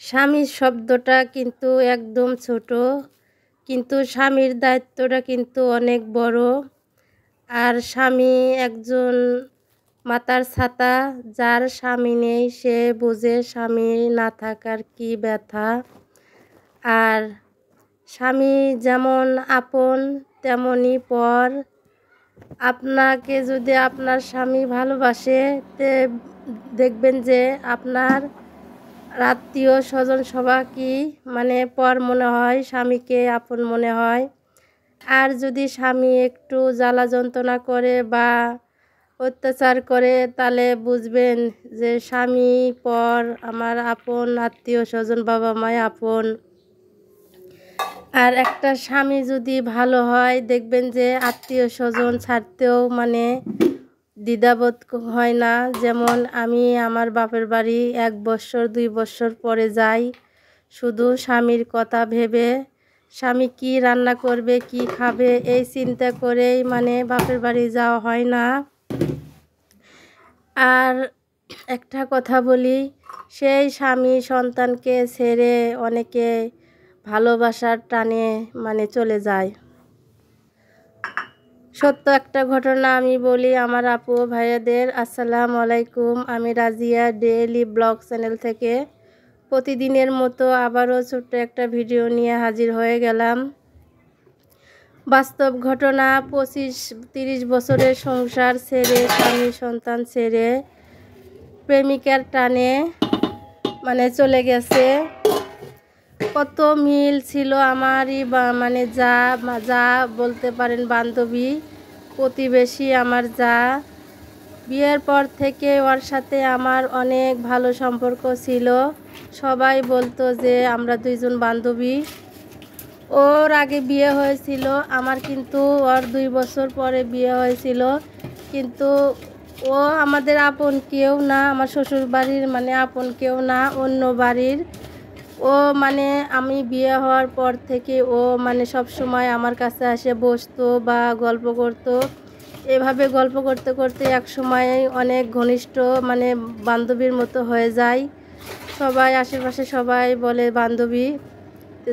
স্বামী শব্দটা কিন্তু একদম ছোট, কিন্তু স্বামীর দায়িত্বটা কিন্তু অনেক বড়। আর স্বামী একজন মাথার ছাতা, যার স্বামী নেই সে বোঝে স্বামী না থাকার কি ব্যথা। আর স্বামী যেমন আপন তেমনই পর। আপনাকে যদি আপনার স্বামী ভালোবাসে তে দেখবেন যে আপনার আত্মীয় স্বজন সবাইকে মানে পর মনে হয়, স্বামীকে আপন মনে হয়। আর যদি স্বামী একটু জ্বালা যন্ত্রণা করে বা অত্যাচার করে তাহলে বুঝবেন যে স্বামী পর, আমার আপন আত্মীয় স্বজন বাবা মায় আপন। আর একটা স্বামী যদি ভালো হয় দেখবেন যে আত্মীয় স্বজন ছাড়তেও মানে দ্বিধাবোধ হয় না। যেমন আমি আমার বাপের বাড়ি 1 বছর 2 বছর পরে যাই, শুধু স্বামীর কথা ভেবে, স্বামী কি রান্না করবে কি খাবে এই চিন্তা করেই মানে বাপের বাড়ি যাওয়া হয় না। আর একটা কথা বলি, সেই স্বামী সন্তানকে ছেড়ে অনেকে ভালোবাসার টানে মানে চলে যায়। সত্য একটা ঘটনা আমি বলি আমার আপু ভাইয়াদের। আসসালামু আলাইকুম, আমি রাজিয়া ডেইলি ব্লগ চ্যানেল থেকে প্রতিদিনের মতো আবারও ছোট্ট একটা ভিডিও নিয়ে হাজির হয়ে গেলাম। বাস্তব ঘটনা, 25-30 বছরের সংসার ছেড়ে, স্বামী সন্তান ছেড়ে প্রেমিকার টানে মানে চলে গেছে। কত মিল ছিল আমারই মানে যা বলতে পারেন বান্ধবী প্রতিবেশী আমার যা। বিয়ের পর থেকে ওর সাথে আমার অনেক ভালো সম্পর্ক ছিল, সবাই বলতো যে আমরা দুইজন বান্ধবী। ওর আগে বিয়ে হয়েছিল আমার, কিন্তু ওর 2 বছর পরে বিয়ে হয়েছিল। কিন্তু ও আমাদের আপন কেউ না, আমার শ্বশুর বাড়ির মানে আপন কেউ না, অন্য বাড়ির। ও মানে আমি বিয়ে হওয়ার পর থেকে ও মানে সব সময় আমার কাছে এসে বসতো বা গল্প করতো। এভাবে গল্প করতে করতে এক সময় অনেক ঘনিষ্ঠ মানে বান্ধবীর মতো হয়ে যায়। সবাই আশেপাশে সবাই বলে বান্ধবী।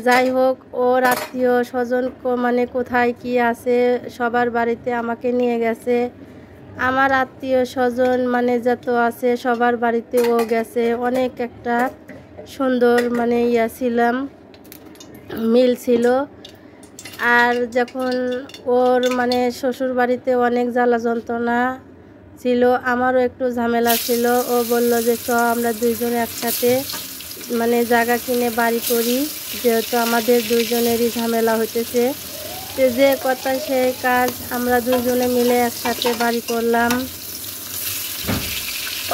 যাই হোক, ওর আত্মীয় স্বজন মানে কোথায় কি আছে সবার বাড়িতে আমাকে নিয়ে গেছে। আমার আত্মীয় স্বজন মানে যত আছে সবার বাড়িতে ও গেছে। অনেক একটা সুন্দর মানে ছিলাম, মিল ছিল। আর যখন ওর মানে শ্বশুর বাড়িতে অনেক জ্বালা যন্ত্রণা ছিল, আমারও একটু ঝামেলা ছিল। ও বলল যে আমরা দুইজনে একসাথে মানে জায়গা কিনে বাড়ি করি, যেহেতু আমাদের দুইজনেরই ঝামেলা হইতেছে। যে কথা সেই কাজ, আমরা দুইজনে মিলে একসাথে বাড়ি করলাম।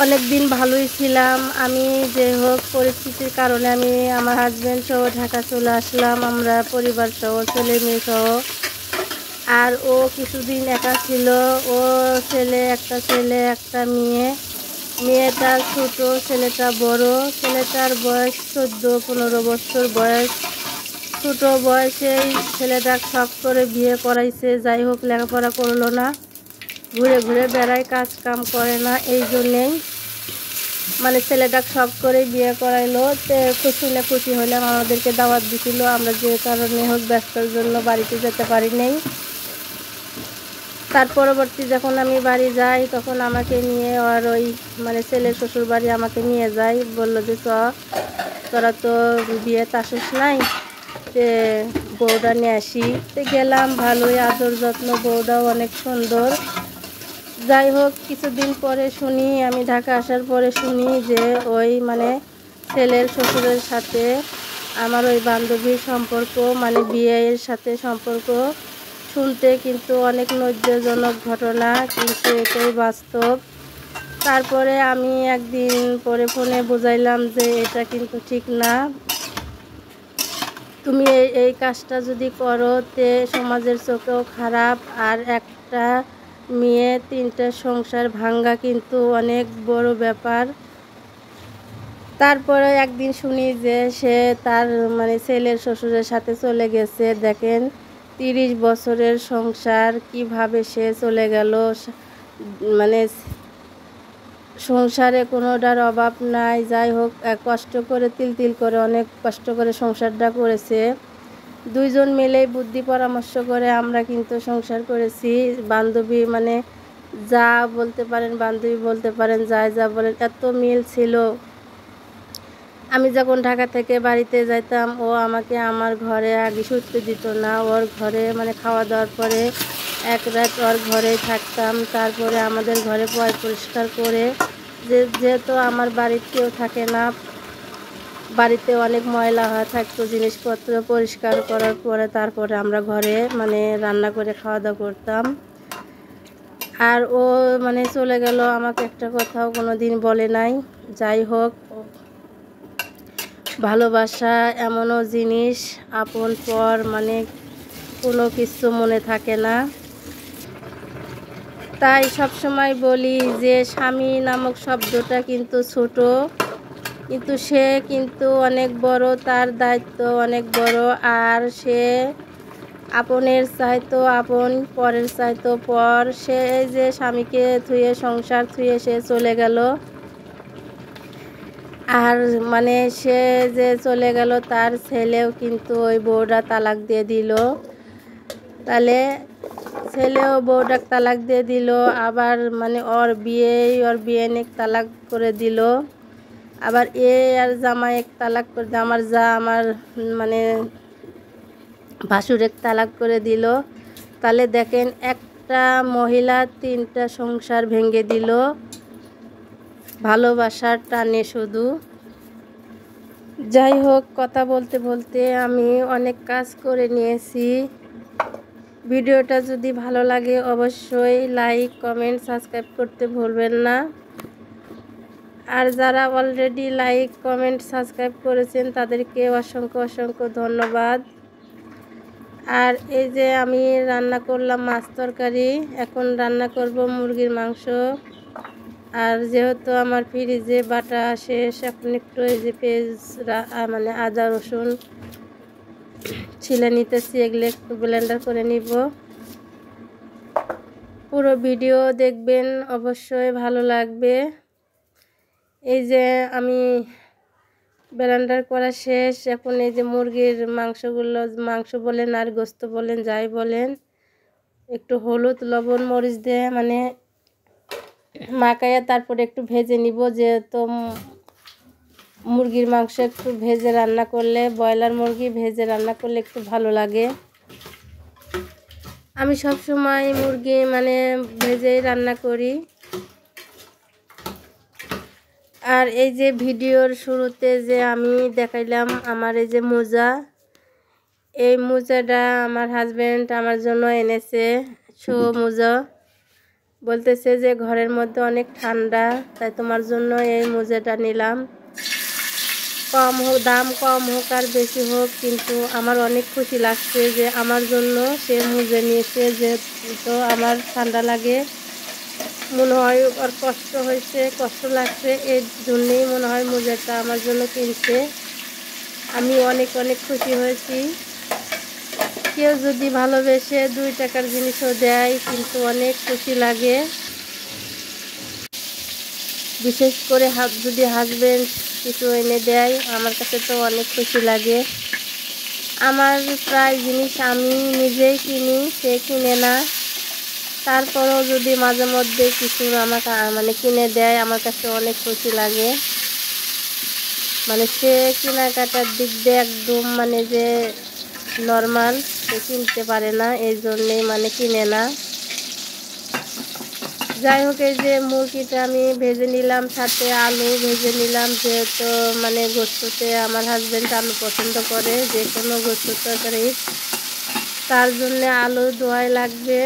অনেক দিন ভালোই ছিলাম আমি। যে হোক পরিস্থিতির কারণে আমি আমার হাজব্যান্ড সহ ঢাকা চলে আসলাম, আমরা পরিবার সহ ছেলে মেয়ে সহ। আর ও কিছুদিন একা ছিল। ও একটা ছেলে একটা মেয়ে। মেয়েটা ছোট, ছেলেটা বড়। ছেলেটার বয়স 14-15 বছর বয়স। ছোট বয়সেই ছেলেটা শখ করে বিয়ে করাইছে। যাই হোক, লেখাপড়া করলো না, ঘুরে ঘুরে বেড়ায়, কাজ কাম করে না। এই জন্যেই মানে ছেলেটা শখ করে বিয়ে করাইলো। খুশি হলাম, আমাদেরকে দাওয়াত দিছিল। আমরা যে কারণে হোক ব্যস্ততার জন্য বাড়িতে যেতে পারি নাই। তার পরবর্তী যখন আমি বাড়ি যাই তখন আমাকে নিয়ে আর ওই মানে ছেলের শ্বশুর বাড়ি আমাকে নিয়ে যায়। বললো যে তোরা তো বিয়ে আসিস নাই, তে বউটা নিয়ে আসি। তো গেলাম, ভালোই আদর যত্ন, বউটাও অনেক সুন্দর। যাই হোক, কিছুদিন পরে শুনি, আমি ঢাকা আসার পরে শুনি যে ওই মানে ছেলের শ্বশুরের সাথে আমার ওই বান্ধবীর সম্পর্ক, মানে বিয়ের সাথে সম্পর্ক। শুনতে কিন্তু অনেক লজ্জাজনক ঘটনা, কিন্তু এটাই বাস্তব। তারপরে আমি একদিন পরে ফোনে বুঝাইলাম যে এটা কিন্তু ঠিক না, তুমি এই কাজটা যদি করো তে সমাজের চোখেও খারাপ, আর একটা মেয়ে 3টা সংসার ভাঙ্গা কিন্তু অনেক বড় ব্যাপার। তারপরে একদিন শুনি যে সে তার মানে ছেলের শ্বশুরের সাথে চলে গেছে। দেখেন 30 বছরের সংসার কিভাবে সে চলে গেল। মানে সংসারে কোনোটার অভাব নাই। যাই হোক, কষ্ট করে তিল করে অনেক কষ্ট করে সংসারটা করেছে। দুইজন মিলেই বুদ্ধি পরামর্শ করে আমরা কিন্তু সংসার করেছি। বান্ধবী মানে যা বলতে পারেন, বান্ধবী বলতে পারেন, যা বলেন, এত মিল ছিল। আমি যখন ঢাকা থেকে বাড়িতে যাইতাম, ও আমাকে আমার ঘরে আগে শুতে দিত না। ওর ঘরে মানে খাওয়া দাওয়ার পরে এক রাত ওর ঘরেই থাকতাম। তারপরে আমাদের ঘরে পরিষ্কার করে, যেহেতু আমার বাড়িতে কেউ থাকে না, বাড়িতে অনেক ময়লা হয়ে থাকতো, জিনিসপত্র পরিষ্কার করার পরে তারপরে আমরা ঘরে মানে রান্না করে খাওয়া দাওয়া করতাম। আর ও মানে চলে গেল, আমাকে একটা কথাও কোনো দিন বলে নাই। যাই হোক, ভালোবাসা এমনও জিনিস, আপন পর মানে কোনো কিছু মনে থাকে না। তাই সবসময় বলি যে স্বামী নামক শব্দটা কিন্তু ছোট, কিন্তু সে কিন্তু অনেক বড়, তার দায়িত্ব অনেক বড়। আর সে আপনের চাইতো আপন, পরের চাইতো পর। সে এই যে স্বামীকে থুয়ে, সংসার থুয়ে সে চলে গেল। আর মানে সে যে চলে গেল, তার ছেলেও কিন্তু ওই বউটা তালাক দিয়ে দিল। তাহলে ছেলেও বউটা তালাক দিয়ে দিল, আবার মানে ওর বিয়ে নিয়ে তালাক করে দিল। আবার আর জামাই এক তালাক করে দিল, আমার মানে ভাসুর এক তালাক করে দিল। তাহলে দেখেন, একটা মহিলা 3টা সংসার ভেঙে দিল ভালোবাসার টানে শুধু। যাই হোক, কথা বলতে বলতে আমি অনেক কাজ করে নিয়েছি। ভিডিওটা যদি ভালো লাগে অবশ্যই লাইক, কমেন্ট, সাবস্ক্রাইব করতে ভুলবেন না। আর যারা অলরেডি লাইক, কমেন্ট, সাবস্ক্রাইব করেছেন তাদেরকে অসংখ্য ধন্যবাদ। আর এই যে আমি রান্না করলাম মাছ তরকারি, এখন রান্না করব মুরগির মাংস। আর যেহেতু আমার ফ্রিজে বাটা শেষ, এখন একটু এই যে পেঁয়াজ মানে আদা রসুন ছিলে নিতেছি, এগুলো একটু ব্লেন্ডার করে নিব। পুরো ভিডিও দেখবেন, অবশ্যই ভালো লাগবে। এই যে আমি ব্লেন্ডার করা শেষ, এখন এই যে মুরগির মাংসগুলো, মাংস বলেন আর গোস্ত বলেন, যাই বলেন, একটু হলুদ, লবণ, মরিচ দিয়ে মানে মাখাইয়া তারপরে একটু ভেজে নিব। যেহেতু মুরগির মাংস একটু ভেজে রান্না করলে, ব্রয়লার মুরগি ভেজে রান্না করলে একটু ভালো লাগে। আমি সব সময় মুরগি মানে ভেজেই রান্না করি। আর এই যে ভিডিওর শুরুতে যে আমি দেখাইলাম আমার এই যে মোজা, এই মোজাটা আমার হাজবেন্ড আমার জন্য এনেছে। মোজা বলতেছে যে ঘরের মধ্যে অনেক ঠান্ডা, তাই তোমার জন্য এই মোজাটা নিলাম। কম হোক, দাম কম হোক আর বেশি হোক, কিন্তু আমার অনেক খুশি লাগছে যে আমার জন্য সে মোজা নিয়েছে। যেহেতু আমার ঠান্ডা লাগে, মনে হয় ওর কষ্ট হয়েছে, কষ্ট লাগছে, এর জন্যেই মনে হয় মোজাটা আমার জন্য কিনছে। আমি অনেক খুশি হয়েছি। কেউ যদি ভালোবেসে 2 টাকার জিনিসও দেয়, কিন্তু অনেক খুশি লাগে। বিশেষ করে যদি হাজবেন্ড কিছু এনে দেয়, আমার কাছে তো অনেক খুশি লাগে। আমার প্রায় জিনিস আমি নিজেই কিনি, সে কিনে না। তারপরেও যদি মাঝে মধ্যে কিছু আমাকে মানে কিনে দেয়, আমার কাছে অনেক খুশি লাগে। মানে সে কেনাকাটার দিক দিয়ে একদম মানে যে নর্মাল, সে কিনতে পারে না, এই জন্যেই মানে কিনে না। যাই হোক, এই যে মুরগিটা আমি ভেজে নিলাম, সাথে আলু ভেজে নিলাম, যেহেতু মানে গোস্ততে আমার হাজব্যান্ড আলু পছন্দ করে, যে কোনো গোস্ত তরকারি, তার জন্য আলু ধোয়াই লাগবে।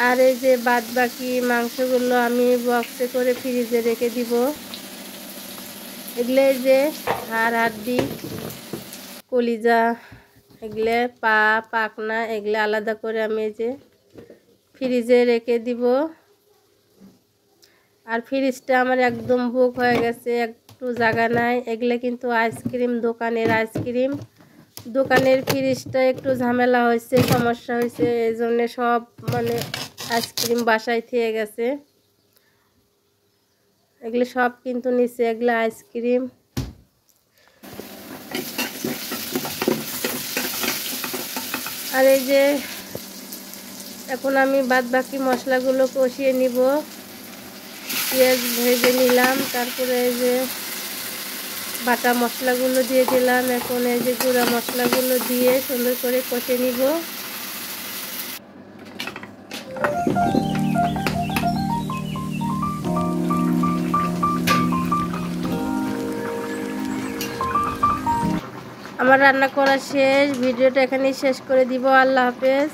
আর এই যে বাদ বাকি মাংসগুলো আমি বক্সে করে ফ্রিজে রেখে দিব। এগুলো এই যে হাড় হাড্ডি, কলিজা, এগুলো পা, পাখনা, এগুলো আলাদা করে আমি এই যে ফ্রিজে রেখে দিব। আর ফ্রিজটা আমার একদম বুক হয়ে গেছে, একটু জায়গা নাই। এগুলো কিন্তু আইসক্রিম, দোকানের আইসক্রিম। দোকানের ফ্রিজটা একটু ঝামেলা হয়েছে, সমস্যা হয়েছে, এই জন্যে সব মানে আইসক্রিম বাসায় থেকে গেছে। এগুলো সব কিন্তু নিচে, এগুলো আইসক্রিম। আর এই যে এখন আমি বাদ বাকি মশলাগুলো কষিয়ে নিব। পেঁয়াজ ভেজে নিলাম, তারপরে এই যে বাটা মশলাগুলো দিয়ে দিলাম। এখন এই যে গুঁড়া মশলাগুলো দিয়ে সুন্দর করে কষে নিব। আমার রান্না করা শেষ, ভিডিওটা এখানেই শেষ করে দিব। আল্লাহ হাফেজ।